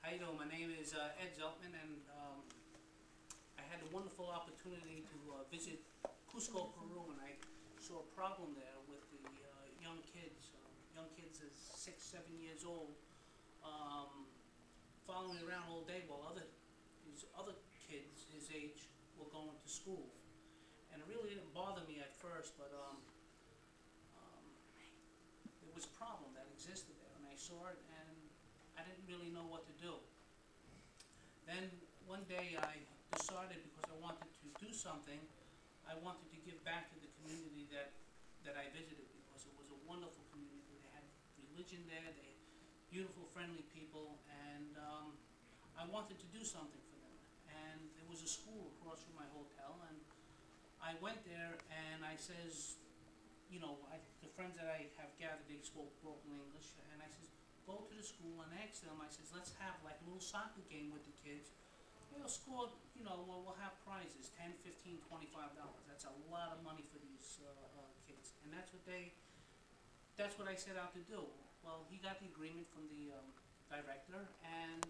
How you doing? My name is Ed Zeltman, and I had a wonderful opportunity to visit Cusco, Peru, and I saw a problem there with the young kids. Young kids is 6, 7 years old, following around all day while these other kids his age were going to school. And it really didn't bother me at first, but there was a problem that existed there, and I saw it, and I didn't really know what to do. Then one day I decided, because I wanted to do something, I wanted to give back to the community that I visited, because it was a wonderful community. They had religion there, they had beautiful, friendly people, and I wanted to do something for them. And there was a school across from my hotel, and I went there and I says, you know, the friends that I have gathered, they spoke broken English, and I says, go to the school and ask them. I says, let's have like a little soccer game with the kids. They'll score, you know, we'll have prizes, $10, $15, $25. That's a lot of money for these kids, and that's what I set out to do. Well, he got the agreement from the director, and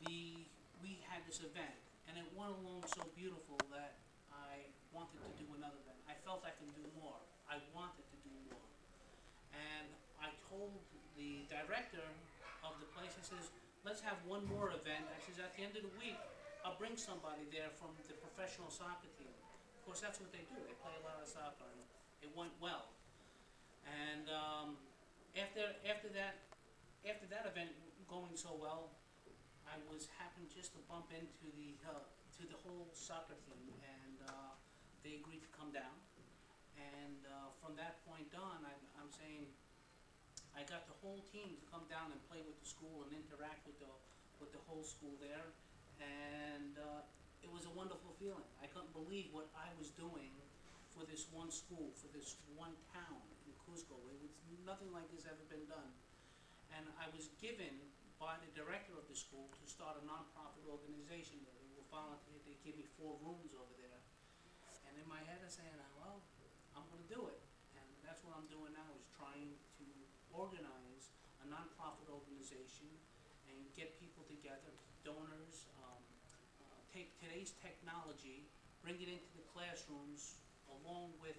we had this event, and it went along so beautiful that I wanted to do another event. I felt I could do more. I wanted to do more. And I told the director of the place, I says, let's have one more event. I says, at the end of the week, I'll bring somebody there from the professional soccer team. Of course, that's what they do. They play a lot of soccer, and it went well. And after that event going so well, I was happened just to bump into the whole soccer team, and they agreed to come down. And from that point on, I'm saying I got the whole team to come down and play with the school and interact with the whole school there, and it was a wonderful feeling. I couldn't believe what I was doing for this one school, for this one town in Cusco. It was nothing like this ever been done. And I was given by the director of the school to start a non-profit organization there. They will volunteer. They give me 4 rooms over there. And in my head I'm saying, well, I'm going to do it. And that's what I'm doing now, is trying to organize a non-profit organization and get people together, donors, take today's technology, bring it into the classrooms along with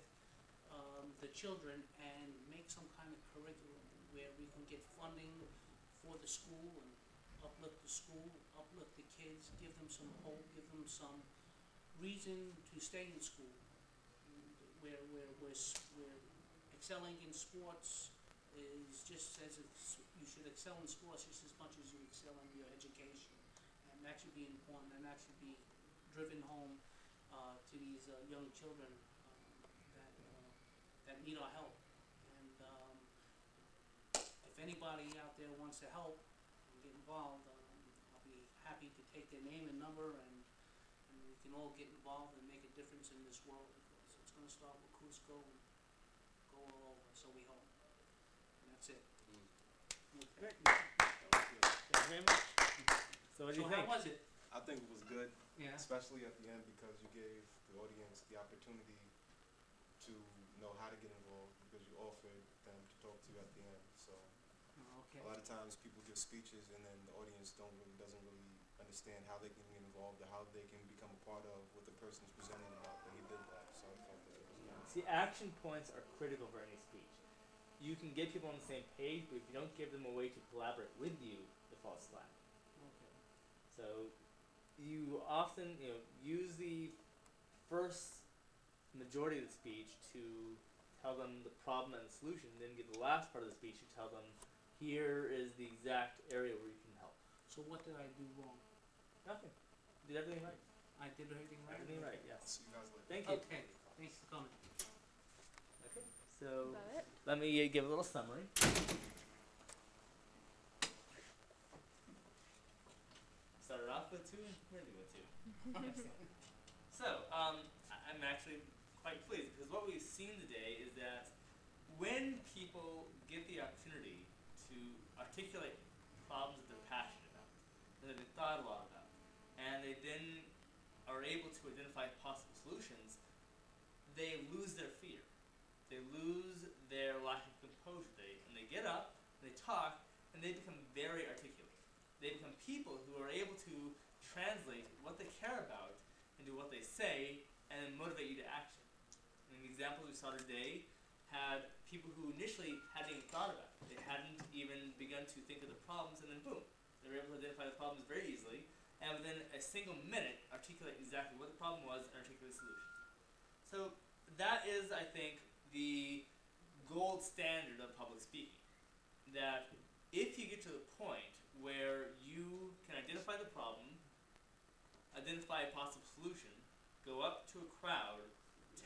the children, and make some kind of curriculum where we can get funding for the school and uplift the school, uplift the kids, give them some hope, give them some reason to stay in school. Where excelling in sports is just as you should excel in sports just as much as you excel in your education, and that should be important, and that should be driven home to these young children that need our help. And if anybody out there wants to help and get involved, I'll be happy to take their name and number, and we can all get involved and make a difference in this world, because it's going to start with Cusco and go all over, so we hope. And that's it. Great. Thank you very much. So what do you think? How was it? I think it was good, Yeah. especially at the end, because you gave the audience the opportunity to know how to get involved, because you offered them to talk to you at the end. So Okay. a lot of times people give speeches and then the audience doesn't really understand how they can get involved or how they can become a part of what the person's presenting about, but he did that. So I felt that it was good. See, action points are critical for any speech. You can get people on the same page, but if you don't give them a way to collaborate with you, it falls flat. Okay. So you often, use the first majority of the speech to tell them the problem and the solution, then get the last part of the speech to tell them, here is the exact area where you can help. So what did I do wrong? Nothing. You did everything right. I did everything right? Everything right, yes. See you guys later. Thank you. Okay. Thanks for coming. Okay, so Is that it? let me give a little summary. Started off with 2, where did we go to? So, I'm actually quite pleased, because what we've seen today is that when people get the opportunity to articulate problems that they're passionate about, that they've thought a lot about, and they then are able to identify possible solutions, they lose their fear. They lose their lack of composure. And they get up, they talk, and they become very articulate. They become people who are able to translate what they care about into what they say and then motivate you to action. And the examples we saw today had people who initially hadn't even thought about it. They hadn't even begun to think of the problems, and then boom, they were able to identify the problems very easily, and within a single minute articulate exactly what the problem was and articulate a solution. So that is, I think, the gold standard of public speaking. That if you get to the point where you can identify the problem, identify a possible solution, go up to a crowd,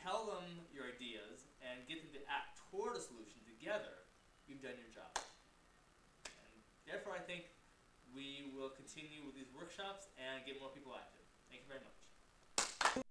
tell them your ideas, and get them to act toward a solution together, you've done your job. And therefore, I think we will continue with these workshops and get more people active.